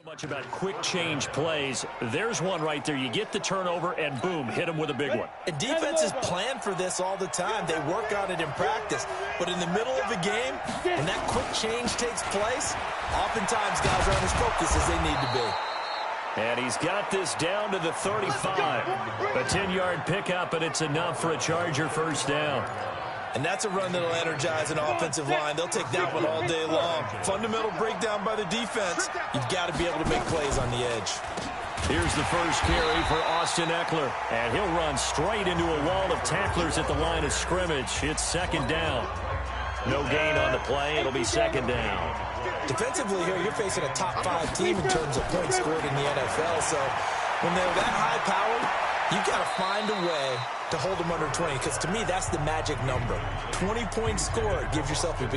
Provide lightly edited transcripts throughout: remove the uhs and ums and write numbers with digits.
Much about quick change plays. There's one right there. You get the turnover and boom, hit them with a big one. And defenses plan for this all the time. They work on it in practice. But in the middle of a game, when that quick change takes place, oftentimes guys aren't as focused as they need to be. And he's got this down to the 35. A 10-yard pickup, and it's enough for a Charger first down. And that's a run that'll energize an offensive line. They'll take that one all day long. Fundamental breakdown by the defense. You've got to be able to make plays on the edge. Here's the first carry for Austin Eckler. And he'll run straight into a wall of tacklers at the line of scrimmage. It's second down. No gain on the play. It'll be second down. Defensively here, you're facing a top-5 team in terms of points scored in the NFL. So when they're that high-powered, you've got to find a way to hold them under 20, because to me, that's the magic number. 20 points scored, you give yourself your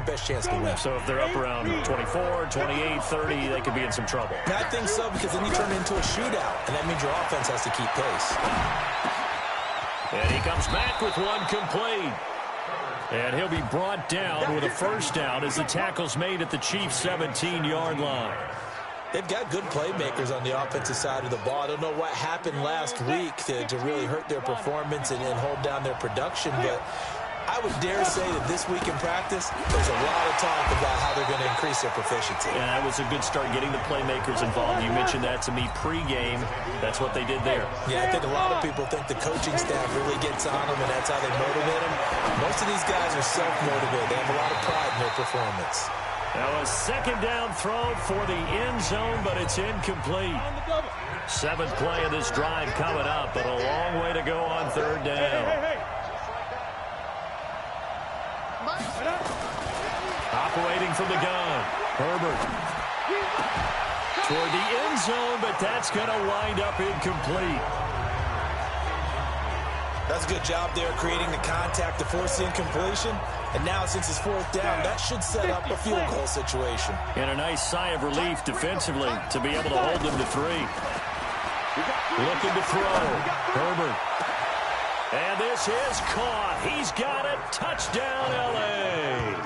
best chance to win. So if they're up around 24, 28, 30, they could be in some trouble. And I think so, because then you turn it into a shootout, and that means your offense has to keep pace. And he comes back with one complete. And he'll be brought down with a first down as the tackle's made at the Chiefs' 17-yard line. They've got good playmakers on the offensive side of the ball. I don't know what happened last week to really hurt their performance and hold down their production, but I would dare say that this week in practice, there's a lot of talk about how they're going to increase their proficiency. And that was a good start, getting the playmakers involved. You mentioned that to me pregame. That's what they did there. Yeah, I think a lot of people think the coaching staff really gets on them, and that's how they motivate them. Most of these guys are self-motivated. They have a lot of pride in their performance. Now a second down throw for the end zone, but it's incomplete. Seventh play of this drive coming up, but a long way to go on third down. Operating from the gun, Herbert. Toward the end zone, but that's going to wind up incomplete. That's a good job there, creating the contact to force the incompletion. And now, since it's fourth down, that should set up a field goal situation. And a nice sigh of relief defensively to be able to hold them to 3. Looking to throw. Herbert. And this is caught. He's got it. Touchdown, L.A.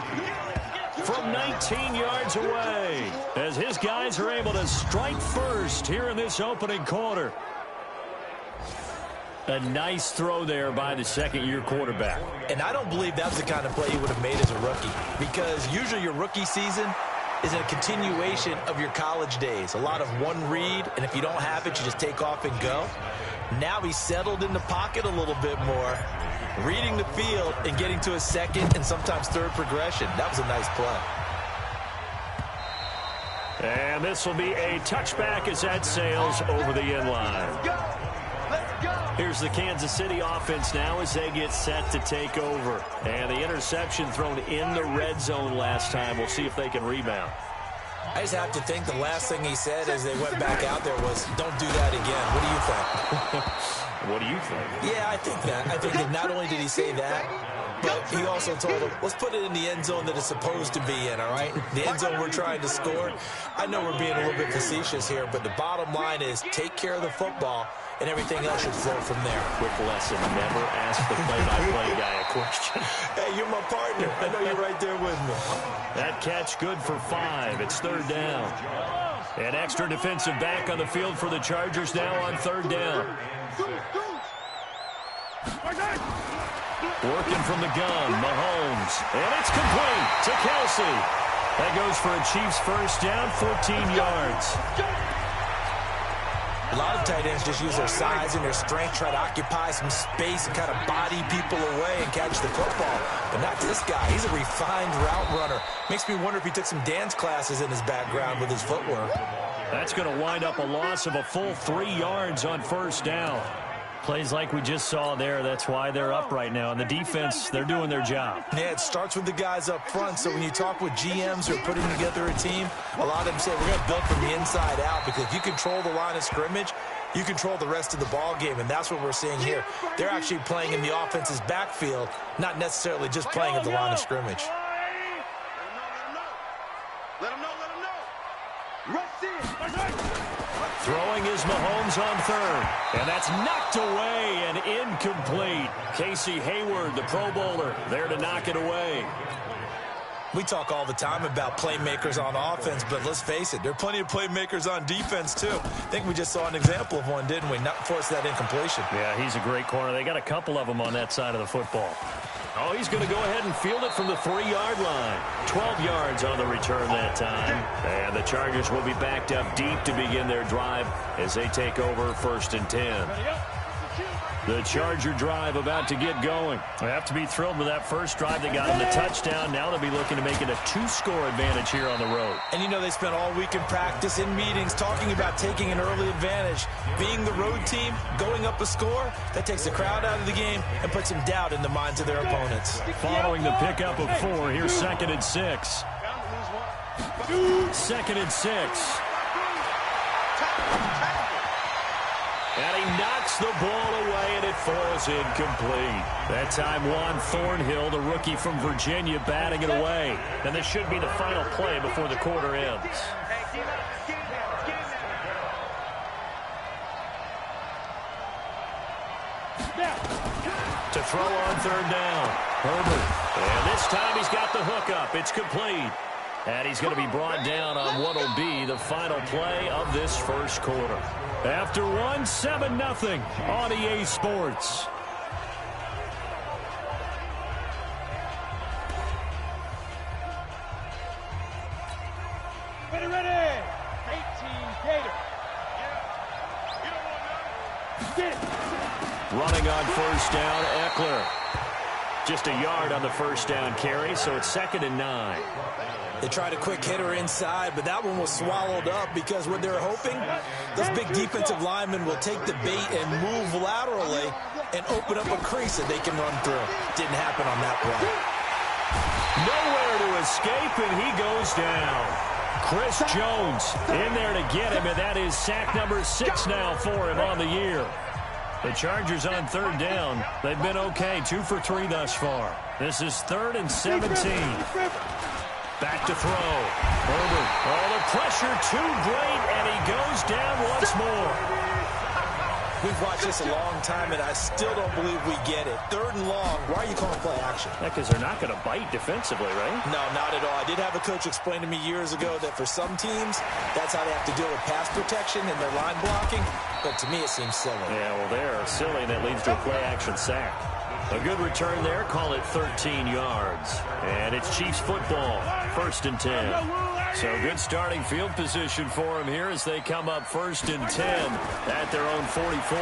From 19 yards away, as his guys are able to strike first here in this opening quarter. A nice throw there by the second-year quarterback. And I don't believe that was the kind of play he would have made as a rookie, because usually your rookie season is a continuation of your college days. A lot of one read, and if you don't have it, you just take off and go. Now he's settled in the pocket a little bit more, reading the field and getting to a second and sometimes third progression. That was a nice play. And this will be a touchback as that sails over the end line. Here's the Kansas City offense now as they get set to take over. And the interception thrown in the red zone last time. We'll see if they can rebound. I just have to think the last thing he said as they went back out there was, don't do that again. What do you think? What do you think? Yeah, I think that. I think that not only did he say that, but he also told him, let's put it in the end zone that it's supposed to be in, all right? The end zone we're trying to score. I know we're being a little bit facetious here, but the bottom line is take care of the football, and everything else should flow from there. Quick lesson, never ask the play-by-play guy a question. Hey, you're my partner. I know you're right there with me. That catch good for 5. It's third down. An extra defensive back on the field for the Chargers now on third down. Working from the gun, Mahomes. And it's complete to Kelsey. That goes for a Chiefs first down, 14 yards. A lot of tight ends just use their size and their strength, try to occupy some space and kind of body people away and catch the football. But not this guy. He's a refined route runner. Makes me wonder if he took some dance classes in his background with his footwork. That's going to wind up a loss of a full 3 yards on first down. Plays like we just saw there, that's why they're up right now. And the defense, they're doing their job. Yeah, it starts with the guys up front. So when you talk with GMs who are putting together a team, a lot of them say we're going to build from the inside out, because if you control the line of scrimmage, you control the rest of the ball game, and that's what we're seeing here. They're actually playing in the offense's backfield, not necessarily just playing at the line of scrimmage. Let them know. Throwing is Mahomes on third. And that's knocked away and incomplete. Casey Hayward, the Pro Bowler, there to knock it away. We talk all the time about playmakers on offense, but let's face it, there are plenty of playmakers on defense, too. I think we just saw an example of one, didn't we? Not force that incompletion. Yeah, he's a great corner. They got a couple of them on that side of the football. Oh, he's going to go ahead and field it from the 3-yard line. 12 yards on the return that time. And the Chargers will be backed up deep to begin their drive as they take over 1st and 10. The Charger drive about to get going. They have to be thrilled with that first drive. They got them the touchdown. Now they'll be looking to make it a 2-score advantage here on the road. And, you know, they spent all week in practice, in meetings, talking about taking an early advantage. Being the road team, going up a score, that takes the crowd out of the game and puts some doubt in the minds of their opponents. Following the pickup of 4, here's 2nd and 6. 2nd and 6. And he knocks the ball away, and it falls incomplete. That time, Juan Thornhill, the rookie from Virginia, batting it away. And this should be the final play before the quarter ends. To throw on 3rd down, Herbert. And this time he's got the hook up. It's complete. And he's going to be brought down on what will be the final play of this first quarter. After 1, 7-0 on EA Sports. Ready. 18 Gator. Running on 1st down, Eckler. Just a yard on the 1st down carry, so it's 2nd and 9. They tried a quick hitter inside, but that one was swallowed up because what they're hoping, those big defensive linemen will take the bait and move laterally and open up a crease that they can run through. Didn't happen on that play. Nowhere to escape, and he goes down. Chris Jones in there to get him, and that is sack number 6 now for him on the year. The Chargers on 3rd down. They've been okay, 2 for 3 thus far. This is 3rd and 17. Back to throw. Herbert. Oh, the pressure too great, and he goes down once more. We've watched this a long time, and I still don't believe we get it. 3rd and long. Why are you calling play action? Yeah, because they're not going to bite defensively, right? No, not at all. I did have a coach explain to me years ago that for some teams, that's how they have to deal with pass protection and their line blocking. But to me, it seems silly. Yeah, well, they're silly, and that leads to a play-action sack. A good return there. Call it 13 yards. And it's Chiefs football. 1st and 10. So good starting field position for them here as they come up 1st and 10 at their own 44.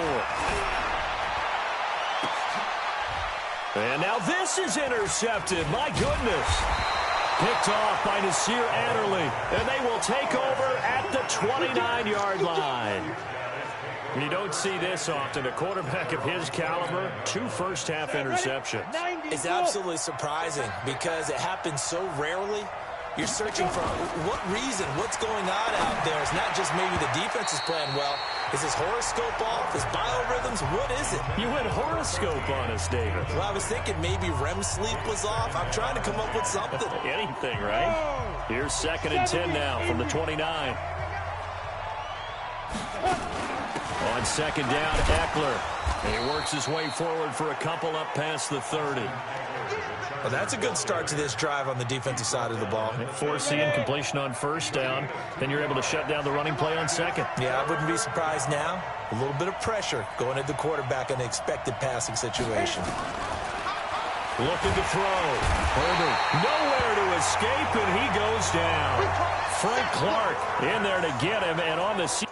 And now this is intercepted. My goodness. Picked off by Nasir Adderley. And they will take over at the 29-yard line. You don't see this often. A quarterback of his caliber, 2 first-half interceptions. It's absolutely surprising because it happens so rarely. You're searching for what reason, what's going on out there. It's not just maybe the defense is playing well. Is his horoscope off? His biorhythms? What is it? You went horoscope on us, David. Well, I was thinking maybe REM sleep was off. I'm trying to come up with something. Anything, right? Here's 2nd and 10 now from the 29. On 2nd down, Eckler. And he works his way forward for a couple up past the 30. Well, that's a good start to this drive on the defensive side of the ball. Forcing completion on 1st down. Then you're able to shut down the running play on 2nd. Yeah, I wouldn't be surprised now. A little bit of pressure going at the quarterback in the expected passing situation. Looking to throw. Herbert nowhere to escape, and he goes down. Frank Clark in there to get him, and on the seat.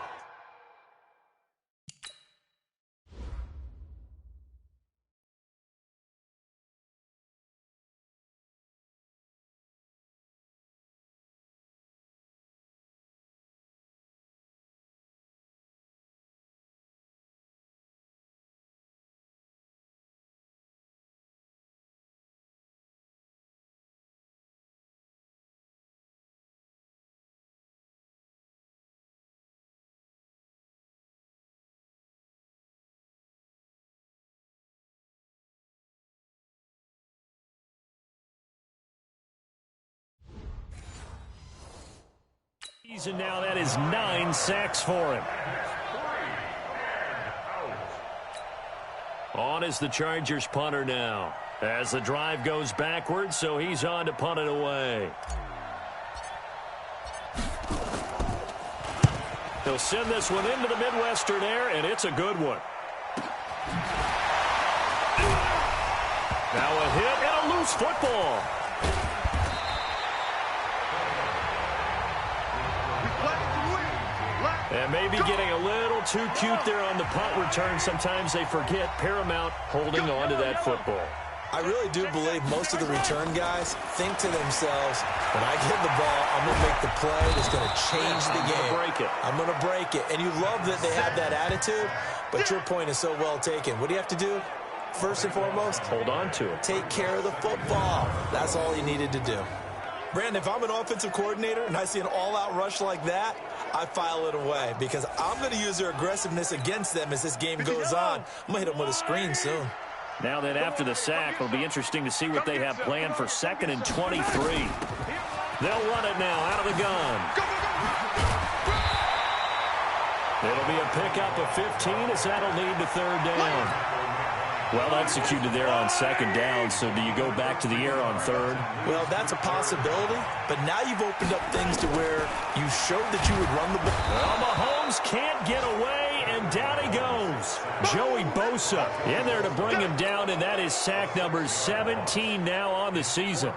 And now that is 9 sacks for him. On is the Chargers punter now. As the drive goes backwards, so he's on to punt it away. He'll send this one into the Midwestern air, and it's a good one. Now a hit and a loose football. And maybe getting a little too cute there on the punt return. Sometimes they forget paramount holding on to that football. I really do believe most of the return guys think to themselves, when I get the ball, I'm going to make the play that's going to change the game. I'm going to break it. And you love that they have that attitude, but your point is so well taken. What do you have to do? First and foremost, hold on to it. Take care of the football. That's all you needed to do. Brandon, if I'm an offensive coordinator and I see an all-out rush like that, I file it away because I'm going to use their aggressiveness against them as this game goes on. I'm going to hit them with a screen soon. Now then, after the sack, it'll be interesting to see what they have planned for 2nd and 23. They'll run it now out of the gun. It'll be a pickup of 15 as that'll lead to 3rd down. Well executed there on 2nd down, so do you go back to the air on 3rd? Well, that's a possibility, but now you've opened up things to where you showed that you would run the ball. Well, Mahomes can't get away, and down he goes. Joey Bosa in there to bring him down, and that is sack number 17 now on the season.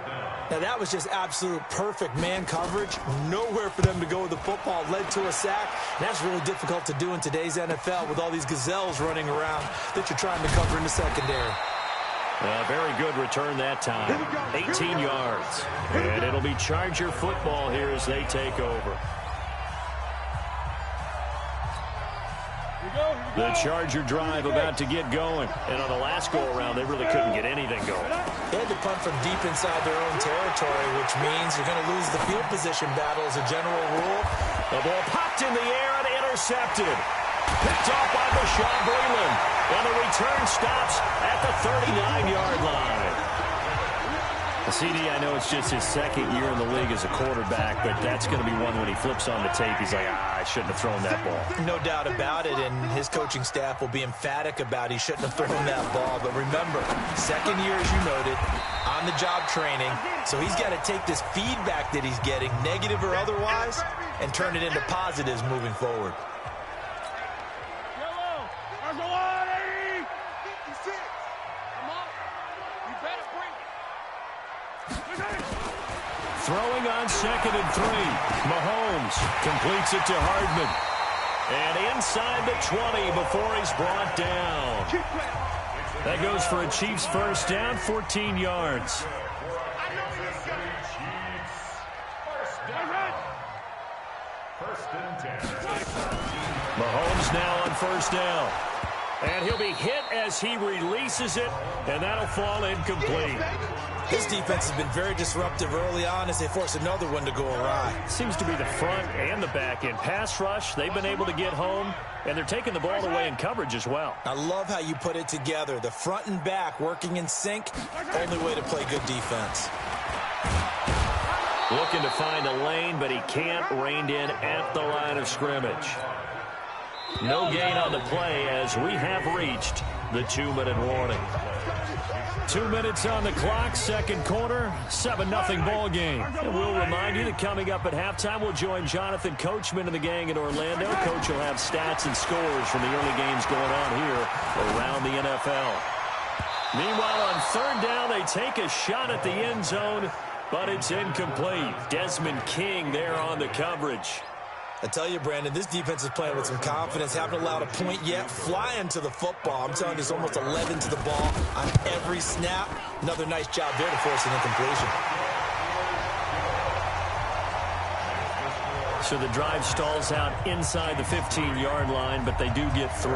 Now, that was just absolute perfect man coverage. Nowhere for them to go with the football. Led to a sack. And that's really difficult to do in today's NFL with all these gazelles running around that you're trying to cover in the secondary. Very good return that time. 18 yards. And it'll be Charger football here as they take over. The Charger drive about to get going. And on the last go-around, they really couldn't get anything going. They had to punt from deep inside their own territory, which means you're going to lose the field position battle as a general rule. The ball popped in the air and intercepted. Picked off by Bashaud Breeland. And the return stops at the 39-yard line. CD, I know it's just his 2nd year in the league as a quarterback, but that's going to be one when he flips on the tape. He's like, I shouldn't have thrown that ball. No doubt about it, and his coaching staff will be emphatic about he shouldn't have thrown that ball. But remember, 2nd year, as you noted, on-the-job training, so he's got to take this feedback that he's getting, negative or otherwise, and turn it into positives moving forward. Throwing on 2nd and 3. Mahomes completes it to Hardman. And inside the 20 before he's brought down. That goes for a Chiefs first down, 14 yards. Mahomes now on 1st down. And he'll be hit as he releases it, and that'll fall incomplete. His defense has been very disruptive early on as they force another one to go awry. Seems to be the front and the back end. Pass rush, they've been able to get home, and they're taking the ball away in coverage as well. I love how you put it together. The front and back working in sync, only way to play good defense. Looking to find a lane, but he can't. Reined in at the line of scrimmage. No gain on the play as we have reached the 2-minute warning. 2 minutes on the clock, 2nd quarter, 7-0 ball game. And we'll remind you that coming up at halftime, we'll join Jonathan Coachman and the gang in Orlando. Coach will have stats and scores from the early games going on here around the NFL. Meanwhile, on 3rd down, they take a shot at the end zone, but it's incomplete. Desmond King there on the coverage. I tell you, Brandon, this defense is playing with some confidence. Haven't allowed a point yet. Flying to the football. I'm telling you, it's almost 11 to the ball on every snap. Another nice job there to force an incompletion. So the drive stalls out inside the 15-yard line, but they do get 3.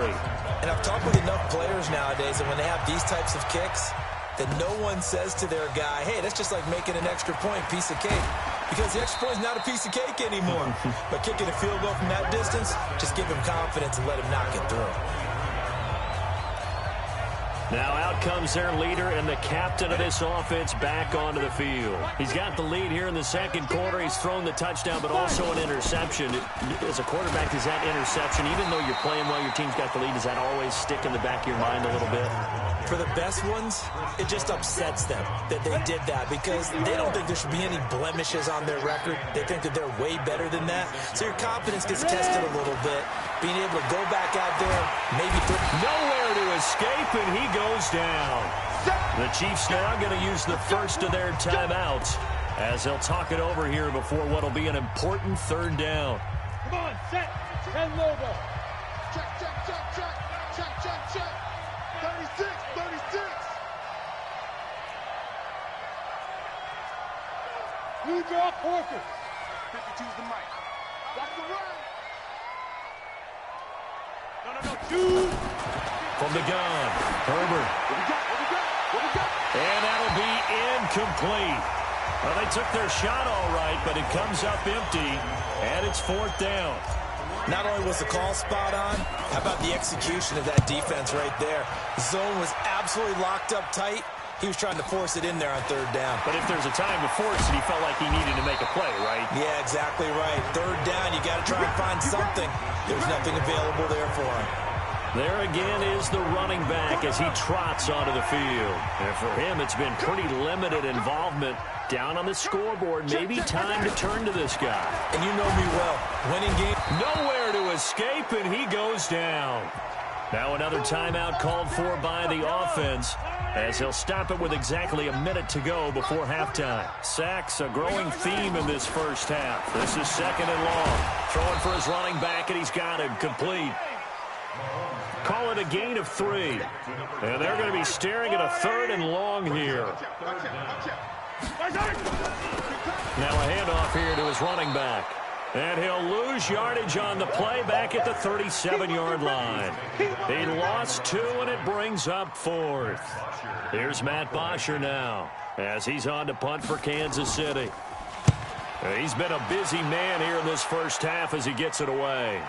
And I've talked with enough players nowadays that when they have these types of kicks, that no one says to their guy, hey, that's just like making an extra point, piece of cake. Because the extra point is not a piece of cake anymore. But kicking a field goal from that distance, just give him confidence and let him knock it through. Now out comes their leader and the captain of this offense back onto the field. He's got the lead here in the second quarter. He's thrown the touchdown, but also an interception. As a quarterback, does that interception, even though you're playing while your team's got the lead, does that always stick in the back of your mind a little bit? For the best ones, it just upsets them that they did that because they don't think there should be any blemishes on their record. They think that they're way better than that. So your confidence gets tested a little bit. Being able to go back out there, maybe nowhere to escape, and he goes down. The Chiefs now going to use the first of their timeouts as they'll talk it over here before what will be an important third down. Come on, set. 10 logo. Check, check, check, check. Check, check, check. 36, 36. You drop Porker. 52's the mic. Watch the run. No. Two. From the gun, Herbert. What we got? And that'll be incomplete. Well, they took their shot all right, but it comes up empty, and it's fourth down. Not only was the call spot on, how about the execution of that defense right there? The zone was absolutely locked up tight. He was trying to force it in there on third down. But if there's a time to force it, he felt like he needed to make a play, right? Yeah, exactly right. Third down, you got to try and find something. There's nothing available there for him. There again is the running back as he trots onto the field. And for him, it's been pretty limited involvement. Down on the scoreboard, maybe time to turn to this guy. And you know me well. Winning game. Nowhere to escape, and he goes down. Now another timeout called for by the offense as he'll stop it with exactly a minute to go before halftime. Sacks, a growing theme in this first half. This is second and long. Throwing for his running back, and he's got him complete. Call it a gain of 3. And they're going to be staring at a third and long here. Now a handoff here to his running back. And he'll lose yardage on the play back at the 37-yard line. He lost 2, and it brings up fourth. Here's Matt Bosher now as he's on to punt for Kansas City. He's been a busy man here in this first half as he gets it away.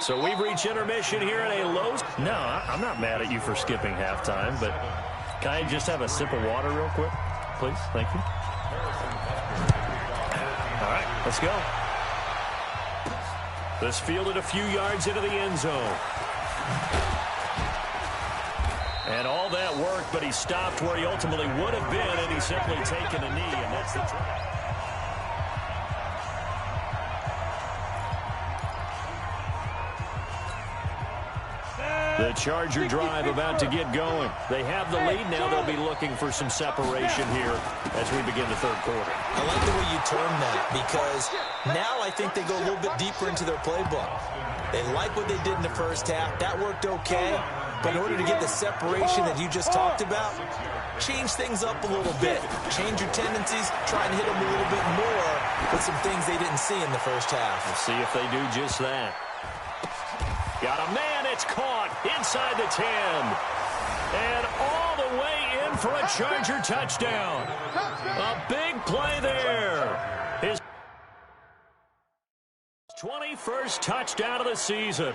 So we've reached intermission here at a Lowe's. No, I'm not mad at you for skipping halftime, but can I just have a sip of water real quick, please? Thank you. All right, let's go. This fielded a few yards into the end zone. And all that work, but he stopped where he ultimately would have been, and he's simply taken a knee, and that's the try. The Charger drive about to get going. They have the lead now. They'll be looking for some separation here as we begin the third quarter. I like the way you term that because now I think they go a little bit deeper into their playbook. They like what they did in the first half. That worked okay. But in order to get the separation that you just talked about, change things up a little bit. Change your tendencies. Try and hit them a little bit more with some things they didn't see in the first half. We'll see if they do just that. Got a man, it's caught inside the 10. And all the way in for a Charger touchdown. A big play there. His 21st touchdown of the season.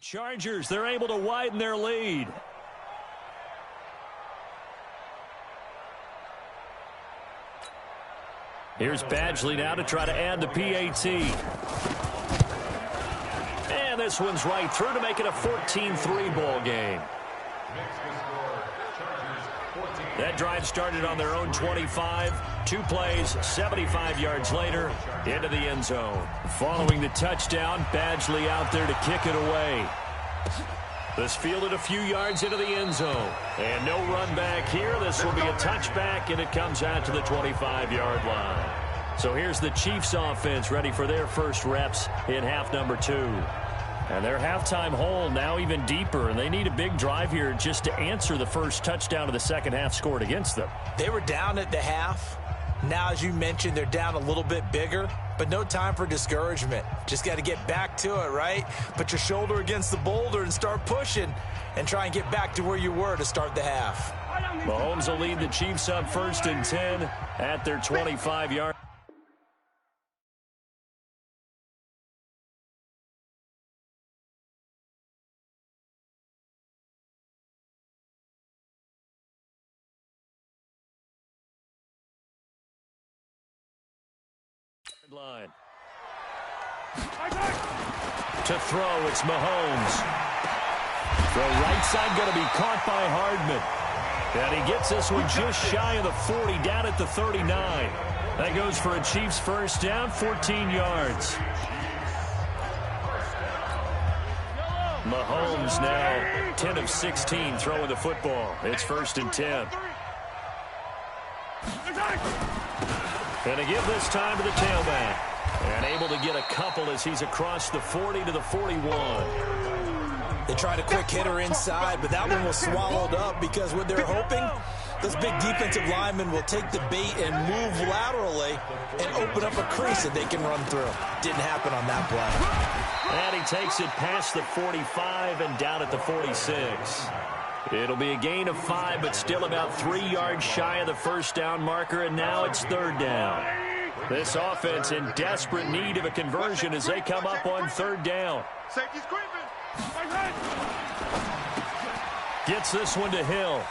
Chargers, they're able to widen their lead. Here's Badgley now to try to add the PAT. And this one's right through to make it a 14-3 ball game. That drive started on their own 25. 2 plays, 75 yards later, into the end zone. Following the touchdown, Badgley out there to kick it away. This fielded a few yards into the end zone. And no run back here. This will be a touchback, and it comes out to the 25-yard line. So here's the Chiefs offense ready for their first reps in half number 2. And their halftime hole now even deeper, and they need a big drive here just to answer the first touchdown of the second half scored against them. They were down at the half. Now, as you mentioned, they're down a little bit bigger, but no time for discouragement. Just got to get back to it, right? Put your shoulder against the boulder and start pushing and try and get back to where you were to start the half. Mahomes will lead the Chiefs up 1st and 10 at their 25-yard. Line. To throw, it's Mahomes. Throw right side going to be caught by Hardman. And he gets this one just shy of the 40, down at the 39. That goes for a Chiefs first down, 14 yards. Mahomes now 10 of 16 throwing the football. It's 1st and 10. And to give this time to the tailback. And able to get a couple as he's across the 40 to the 41. They tried a quick hitter inside, but that one was swallowed up because what they're hoping, those big defensive linemen will take the bait and move laterally and open up a crease that they can run through. Didn't happen on that play. And he takes it past the 45 and down at the 46. It'll be a gain of 5, but still about 3 yards shy of the first down marker, and now it's 3rd down. This offense in desperate need of a conversion as they come up on 3rd down. Safety's creeping. Gets this one to Hill.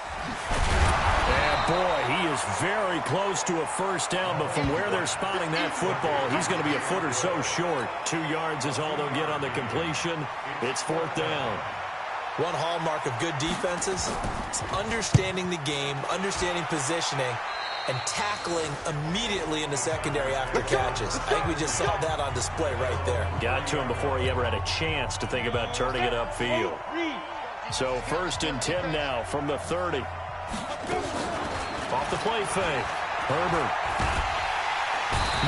And boy, he is very close to a first down, but from where they're spotting that football, he's going to be a foot or so short. 2 yards is all they'll get on the completion. It's 4th down. One hallmark of good defenses is understanding the game, understanding positioning, and tackling immediately in the secondary after catches. I think we just saw that on display right there. Got to him before he ever had a chance to think about turning it upfield. So 1st and 10 now from the 30. Off the play fake. Herbert.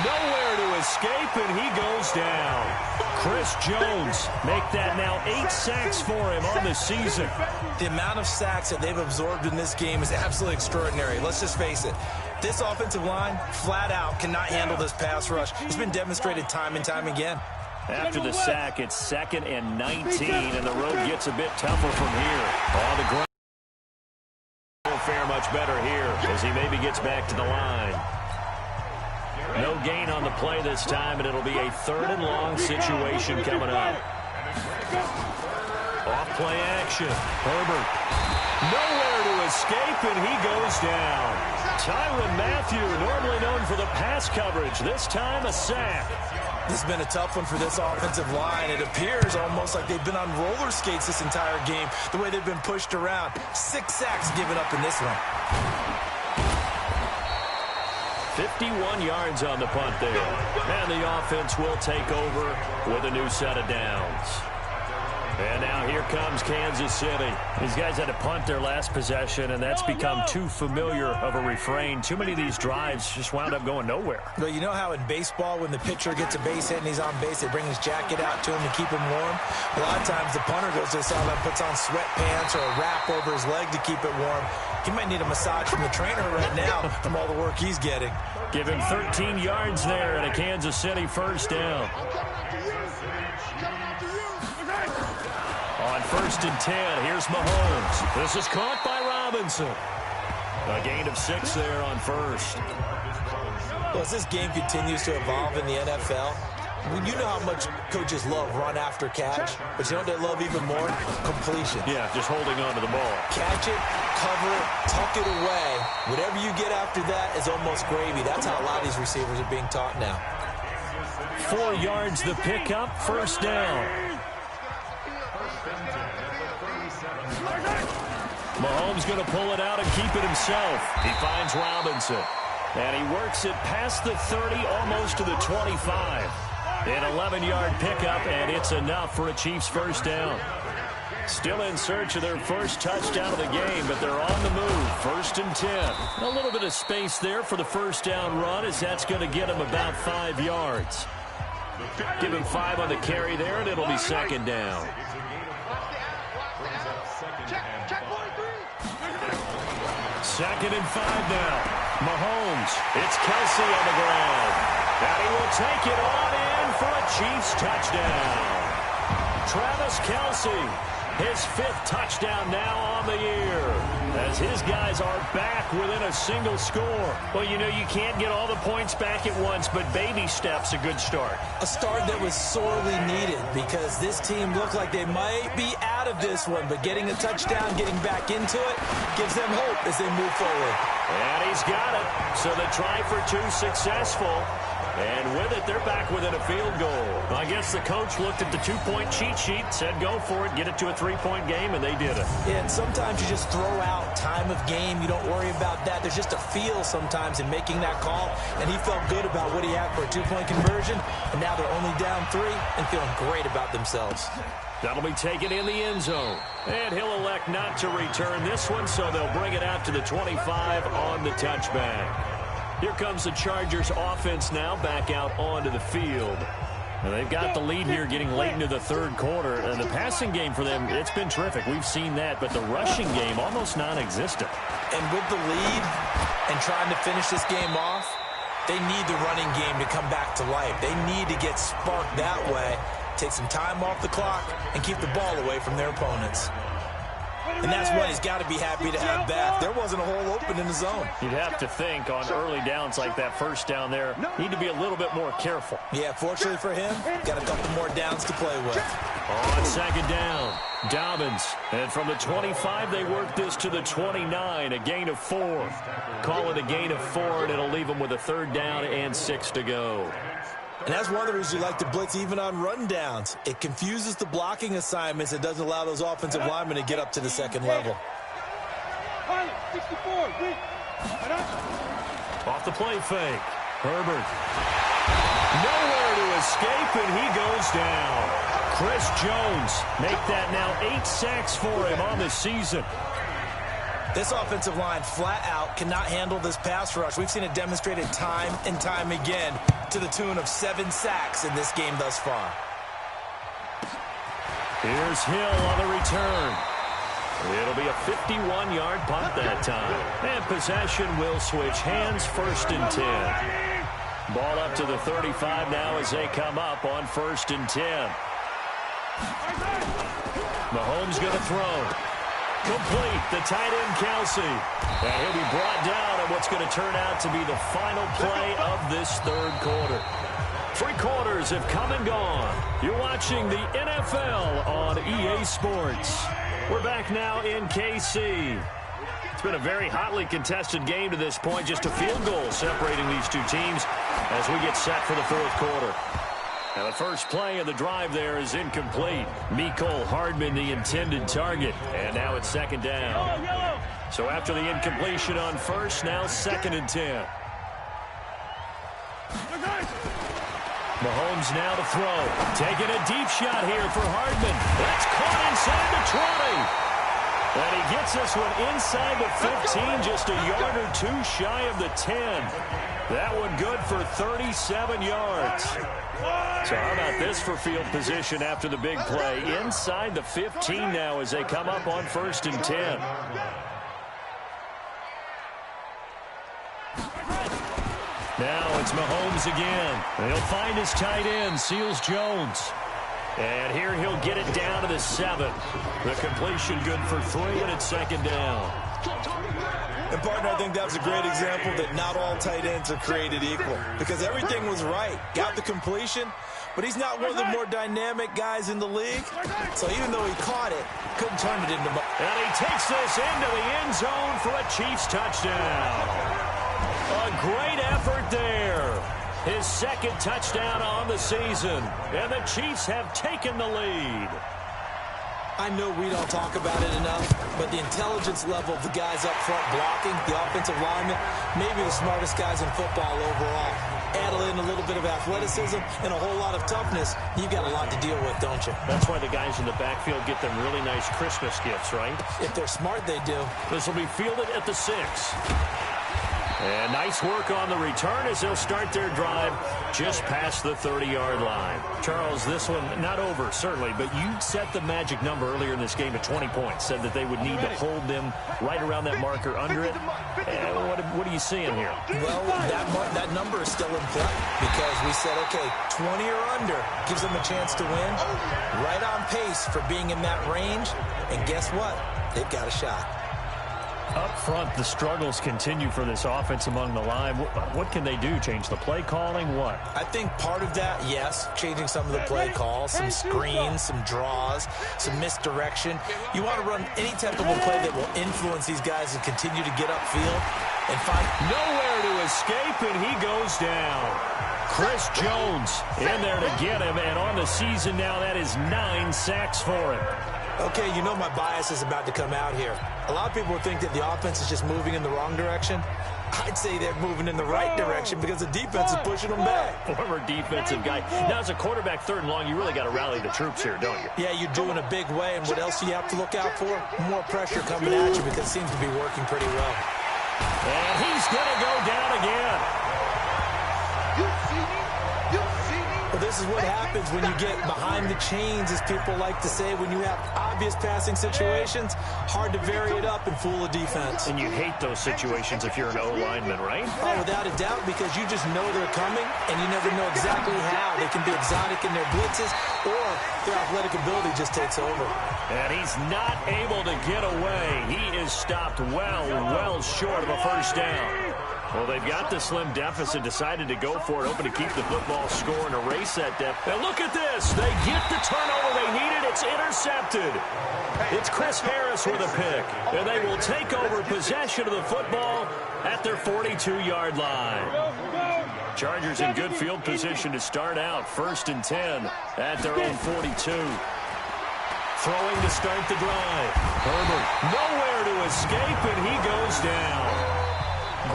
Nowhere to escape, and he goes down. Chris Jones make that now 8 sacks for him on the season. The amount of sacks that they've absorbed in this game is absolutely extraordinary. Let's just face it. This offensive line, flat out, cannot handle this pass rush. It's been demonstrated time and time again. After the sack, it's 2nd and 19, and the road gets a bit tougher from here. Oh, the ground will fare much better here as he maybe gets back to the line. No gain on the play this time, and it'll be a 3rd and long situation coming up. Off play action. Herbert. Nowhere to escape, and he goes down. Tyrann Mathieu, normally known for the pass coverage, this time a sack. This has been a tough one for this offensive line. It appears almost like they've been on roller skates this entire game, the way they've been pushed around. 6 sacks given up in this one. 51 yards on the punt there. And the offense will take over with a new set of downs. And now here comes Kansas City. These guys had to punt their last possession, and that's become too familiar of a refrain. Too many of these drives just wound up going nowhere. Well, you know how in baseball, when the pitcher gets a base hit and he's on base, they bring his jacket out to him to keep him warm? A lot of times the punter goes to the sideline, puts on sweatpants or a wrap over his leg to keep it warm. He might need a massage from the trainer right now from all the work he's getting. Give him 13 yards there and a Kansas City first down. On 1st and 10, here's Mahomes. This is caught by Robinson. A gain of 6 there on 1st. Well, as this game continues to evolve in the NFL, You know how much coaches love run after catch, but you know what they love even more? Completion. Yeah, just holding on to the ball. Catch it, cover it, tuck it away. Whatever you get after that is almost gravy. That's how a lot of these receivers are being taught now. 4 yards the pickup, first down. Mahomes going to pull it out and keep it himself. He finds Robinson. And he works it past the 30, almost to the 25. An 11-yard pickup, and it's enough for a Chiefs first down. Still in search of their first touchdown of the game, but they're on the move. 1st and 10. A little bit of space there for the first down run, as that's going to get him about 5 yards. Give him 5 on the carry there, and it'll be 2nd down. 2nd and 5 now. Mahomes, it's Kelsey on the ground. And he will take it on in for a Chiefs touchdown. Travis Kelsey, his 5th touchdown now on the year, as his guys are back within a single score. Well, you know, you can't get all the points back at once, but baby steps, a good start. A start that was sorely needed, because this team looked like they might be out of this one, but getting a touchdown, getting back into it, gives them hope as they move forward. And he's got it. So the try for 2 successful. And with it, they're back within a field goal. I guess the coach looked at the 2-point cheat sheet, said go for it, get it to a 3-point game, and they did it. Yeah, and sometimes you just throw out time of game. You don't worry about that. There's just a feel sometimes in making that call, and he felt good about what he had for a 2-point conversion, and now they're only down 3 and feeling great about themselves. That'll be taken in the end zone. And he'll elect not to return this one, so they'll bring it out to the 25 on the touchback. Here comes the Chargers offense now back out onto the field. And they've got the lead here getting late into the 3rd quarter. And the passing game for them, it's been terrific. We've seen that, but the rushing game almost non-existent. And with the lead and trying to finish this game off, they need the running game to come back to life. They need to get sparked that way, take some time off the clock, and keep the ball away from their opponents. And that's what he's got to be happy to have back. There wasn't a hole open in the zone. You'd have to think on early downs like that first down there, need to be a little bit more careful. Yeah, fortunately for him, got a couple more downs to play with. On 2nd down, Dobbins. And from the 25, they work this to the 29, a gain of 4. Call it a gain of 4, and it'll leave them with a 3rd down and 6 to go. And that's one of the reasons you like to blitz even on run downs. It confuses the blocking assignments. It doesn't allow those offensive linemen to get up to the 2nd level. Off the play fake. Herbert. Nowhere to escape, and he goes down. Chris Jones make that now 8 sacks for him on the season. This offensive line flat out cannot handle this pass rush. We've seen it demonstrated time and time again to the tune of 7 sacks in this game thus far. Here's Hill on the return. It'll be a 51-yard punt that time. And possession will switch hands, 1st and 10. Ball up to the 35 now as they come up on 1st and 10. Mahomes going to throw. Complete, the tight end Kelsey. And he'll be brought down at what's going to turn out to be the final play of this 3rd quarter. 3 quarters have come and gone. You're watching the NFL on EA Sports. We're back now in KC. It's been a very hotly contested game to this point. Just a field goal separating these two teams as we get set for the 4th quarter. Now the first play of the drive there is incomplete. Mecole Hardman the intended target. And now it's 2nd down. So after the incompletion on 1st, now 2nd and 10. Mahomes now to throw. Taking a deep shot here for Hardman. That's caught inside the 20. And he gets this one inside the 15, just a yard or 2 shy of the 10. That one good for 37 yards. So how about this for field position after the big play? Inside the 15 now as they come up on 1st and 10. Now it's Mahomes again. He'll find his tight end, Seals Jones. And here he'll get it down to the 7. The completion good for 3, and it's 2nd down. And, partner, I think that was a great example that not all tight ends are created equal, because everything was right. Got the completion, but he's not one of the more dynamic guys in the league. So even though he caught it, couldn't turn it into... And he takes this into the end zone for a Chiefs touchdown. A great effort there. His second touchdown on the season. And the Chiefs have taken the lead. I know we don't talk about it enough, but the intelligence level of the guys up front blocking, the offensive linemen, maybe the smartest guys in football overall. Add in a little bit of athleticism and a whole lot of toughness, you've got a lot to deal with, don't you? That's why the guys in the backfield get them really nice Christmas gifts, right? If they're smart, they do. This will be fielded at the 6. And nice work on the return as they'll start their drive just past the 30-yard line. Charles, this one not over, certainly, but you set the magic number earlier in this game at 20 points, said that they would need to hold them right around that marker under it. What are you seeing here? Well, that number is still in play because we said, okay, 20 or under gives them a chance to win. Right on pace for being in that range. And guess what? They've got a shot. Up front, the struggles continue for this offense among the line. What can they do? Change the play calling? What? I think part of that, yes, changing some of the play calls, some screens, some draws, some misdirection. You want to run any type of a play that will influence these guys and continue to get upfield and find nowhere to escape, and he goes down. Chris Jones in there to get him, and on the season now, that is 9 sacks for him. Okay, you know my bias is about to come out here. A lot of people think that the offense is just moving in the wrong direction. I'd say they're moving in the right direction because the defense is pushing them back. Former defensive guy. Now, as a quarterback, 3rd and long, you really got to rally the troops here, don't you? Yeah, you do in a big way. And what else do you have to look out for? More pressure coming at you because it seems to be working pretty well. And he's going to go down again. Well, this is what happens when you get behind the chains, as people like to say. When you have obvious passing situations, hard to vary it up and fool a defense. And you hate those situations if you're an O-lineman, right? Oh, without a doubt, because you just know they're coming, and you never know exactly how. They can be exotic in their blitzes, or their athletic ability just takes over. And he's not able to get away. He is stopped well short of a first down. Well, they've got the slim deficit, decided to go for it, hoping to keep the football score and erase that deficit. And look at this. They get the turnover they needed. It's intercepted. It's Chris Harris with a pick. And they will take over possession of the football at their 42-yard line. Chargers in good field position to start out. 1st and 10 at their own 42. Throwing to start the drive. Herbert nowhere to escape, and he goes down.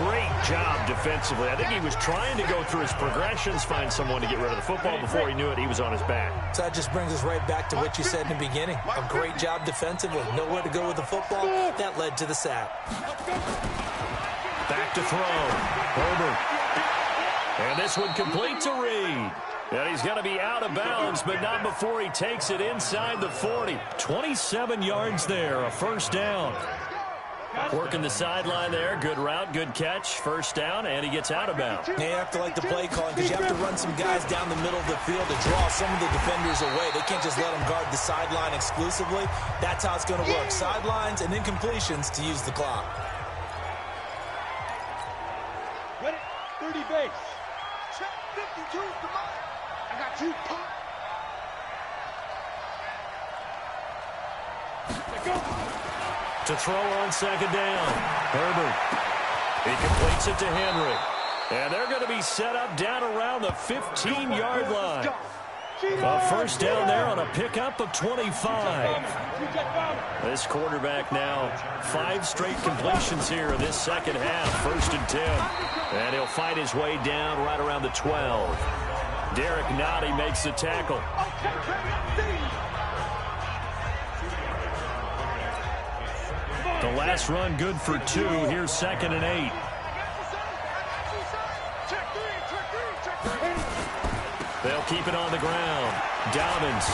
Great job defensively. I think he was trying to go through his progressions, find someone to get rid of the football. Before he knew it, he was on his back. So that just brings us right back to what you said in the beginning. A great job defensively. Nowhere to go with the football. That led to the sack. Back to throw. Herbert. And this one complete to Reed. And he's going to be out of bounds, but not before he takes it inside the 40. 27 yards there, a first down. Working the sideline there. Good route, good catch. First down, and he gets out of bounds. You have to like the play calling because you have to run some guys down the middle of the field to draw some of the defenders away. They can't just let them guard the sideline exclusively. That's how it's going to work. Sidelines and incompletions to use the clock. Ready? 30 base. Check 52. Come on. I got you. Let's go. To throw on 2nd down. Herbert. He completes it to Henry. And they're going to be set up down around the 15-yard line. A first down there on a pickup of 25. This quarterback now 5 straight completions here in this second half. 1st and 10. And he'll fight his way down right around the 12. Derek Nottie makes the tackle. The last run good for 2. Here's 2nd and 8. They'll keep it on the ground. Dobbins.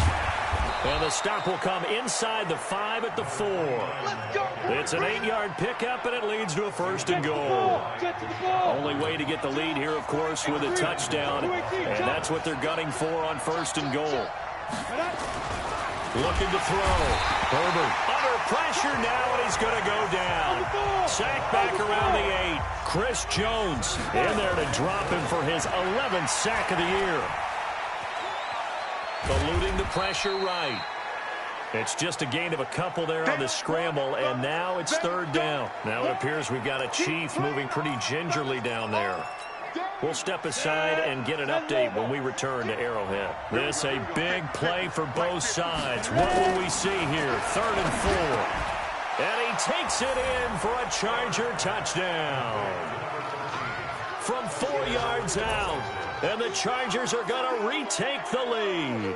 And the stop will come inside the 5 at the 4. It's an 8-yard pickup, and it leads to a 1st and goal. Only way to get the lead here, of course, with a touchdown. And that's what they're gunning for on 1st and goal. Looking to throw. Herbert under pressure now, and he's going to go down. Sacked back around the 8. Chris Jones in there to drop him for his 11th sack of the year. eluding the pressure right. It's just a gain of a couple there on the scramble, and now it's third down. Now it appears we've got a Chief moving pretty gingerly down there. We'll step aside and get an update when we return to Arrowhead. This a big play for both sides. What will we see here? 3rd and 4. And he takes it in for a Charger touchdown. From 4 yards out. And the Chargers are going to retake the lead.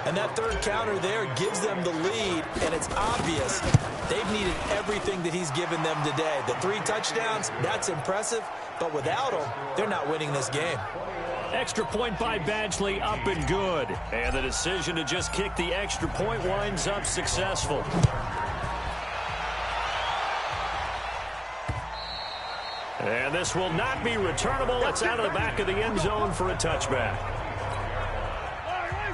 And that third counter there gives them the lead, and it's obvious they've needed everything that he's given them today. The 3 touchdowns, that's impressive, but without him, they're not winning this game. Extra point by Badgley, up and good. And the decision to just kick the extra point winds up successful. And this will not be returnable. It's out of the back of the end zone for a touchback.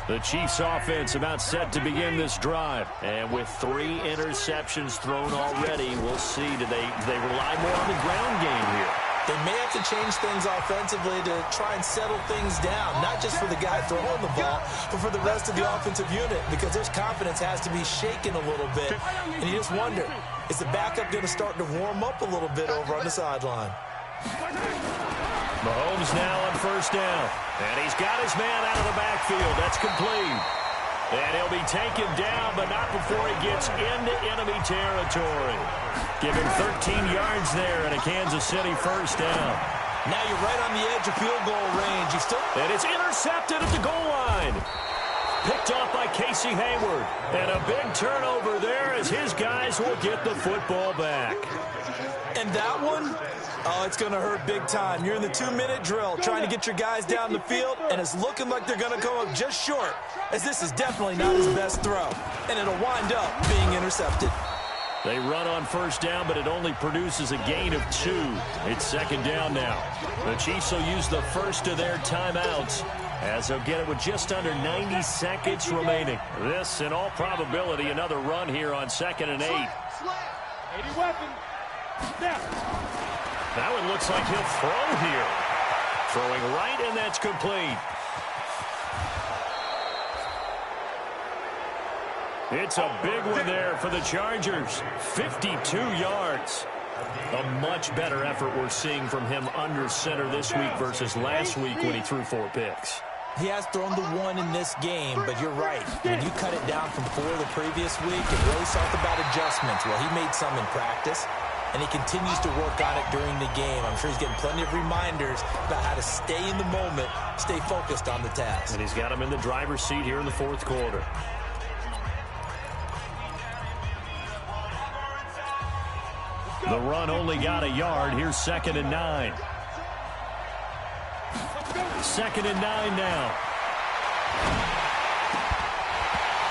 The Chiefs offense about set to begin this drive. And with 3 interceptions thrown already, we'll see. Do they rely more on the ground game here? They may have to change things offensively to try and settle things down, not just for the guy throwing the ball, but for the rest of the offensive unit, because their confidence has to be shaken a little bit. And you just wonder, is the backup going to start to warm up a little bit over on the sideline? Mahomes now on first down. And he's got his man out of the backfield. That's complete. And he'll be taken down, but not before he gets into enemy territory. Give him 13 yards there and a Kansas City first down. Now you're right on the edge of field goal range. And it's intercepted at the goal line. Picked off by Casey Hayward. And a big turnover there as his guys will get the football back. And that one, oh, it's going to hurt big time. You're in the 2-minute drill trying to get your guys down the field, and it's looking like they're going to go up just short, as this is definitely not his best throw. And it'll wind up being intercepted. They run on first down, but it only produces a gain of 2. It's second down now. The Chiefs will use the first of their timeouts, as they'll get it with just under 90 seconds remaining. This, in all probability, another run here on 2nd and 8. 80 weapon. Snap. Now it looks like he'll throw here. Throwing right, and that's complete. It's a big one there for the Chargers. 52 yards. A much better effort we're seeing from him under center this week versus last week when he threw 4 picks. He has thrown the 1 in this game, but you're right. When you cut it down from 4 the previous week, it really talked about adjustments. Well, he made some in practice, and he continues to work on it during the game. I'm sure he's getting plenty of reminders about how to stay in the moment, stay focused on the task. And he's got him in the driver's seat here in the 4th quarter. The run only got a yard. Here's 2nd and 9. 2nd and 9 now.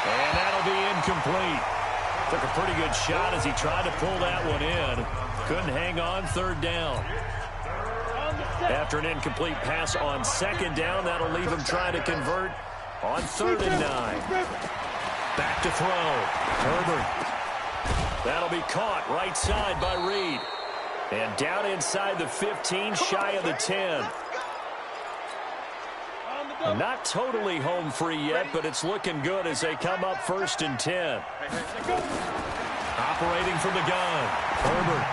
And that'll be incomplete. Took a pretty good shot as he tried to pull that one in. Couldn't hang on 3rd down. After an incomplete pass on 2nd down, that'll leave him trying to convert on 3rd and 9. Back to throw. Herbert. That'll be caught right side by Reed. And down inside the 15, shy of the 10. Not totally home free yet, but it's looking good as they come up 1st and 10. Operating from the gun, Herbert.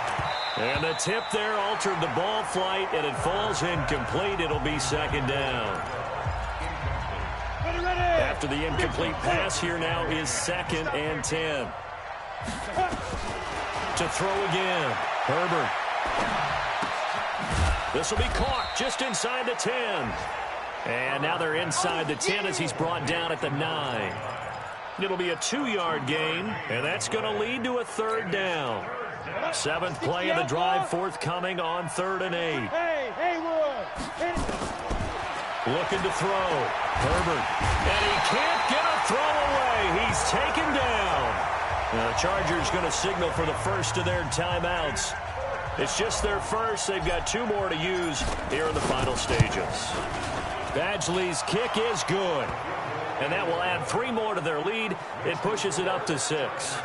And the tip there altered the ball flight, and it falls incomplete. It'll be 2nd down. After the incomplete pass, here now is 2nd and 10. To throw again, Herbert. This will be caught just inside the 10. And now they're inside the 10 as he's brought down at the 9. It'll be a 2-yard gain, and that's going to lead to a 3rd down. 7th play of the drive forthcoming on 3rd and 8. Looking to throw. Herbert. And he can't get a throw away. He's taken down. Now the Chargers going to signal for the first of their timeouts. It's just their first. They've got 2 more to use here in the final stages. Badgley's kick is good. And that will add 3 more to their lead. It pushes it up to 6.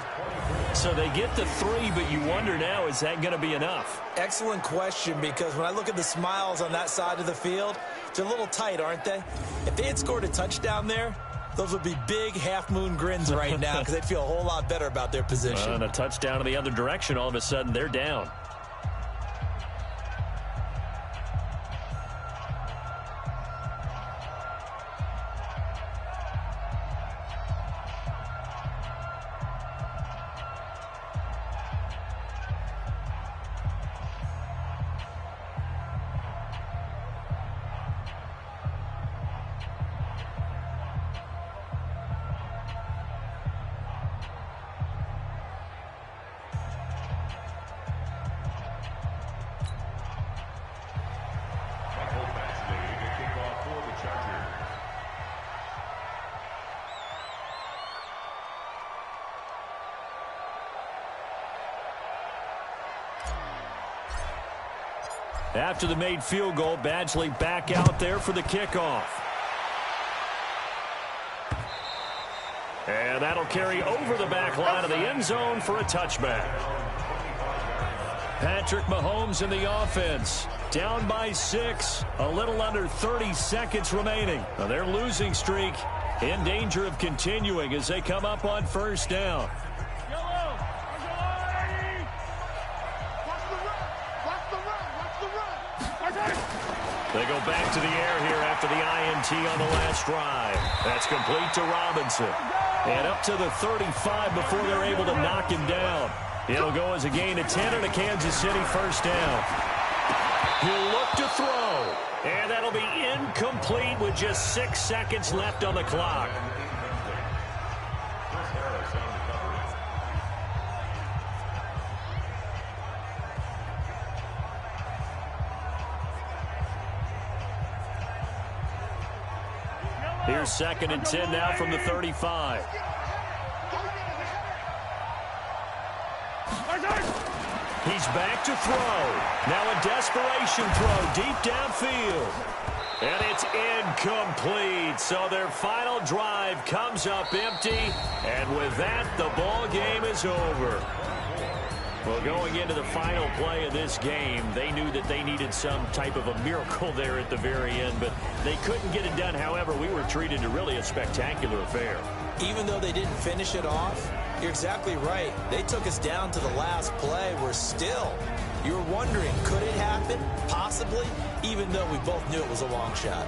So they get the 3, but you wonder now, is that going to be enough? Excellent question, because when I look at the smiles on that side of the field, they're a little tight, aren't they? If they had scored a touchdown there, those would be big half-moon grins right now because they'd feel a whole lot better about their position. And a touchdown in the other direction, all of a sudden they're down. After the made field goal, Badgley back out there for the kickoff. And that'll carry over the back line of the end zone for a touchback. Patrick Mahomes in the offense. Down by 6. A little under 30 seconds remaining. Now their losing streak in danger of continuing as they come up on first down. They go back to the air here after the INT on the last drive. That's complete to Robinson. And up to the 35 before they're able to knock him down. It'll go as a gain of 10 and a Kansas City first down. He'll look to throw. And that'll be incomplete with just 6 seconds left on the clock. Here's 2nd and 10 now from the 35. He's back to throw. Now a desperation throw deep downfield. And it's incomplete. So their final drive comes up empty. And with that, the ball game is over. Well, going into the final play of this game, they knew that they needed some type of a miracle there at the very end, but they couldn't get it done. However, we were treated to really a spectacular affair. Even though they didn't finish it off, you're exactly right. They took us down to the last play. We're still, you're wondering, could it happen? Possibly, even though we both knew it was a long shot.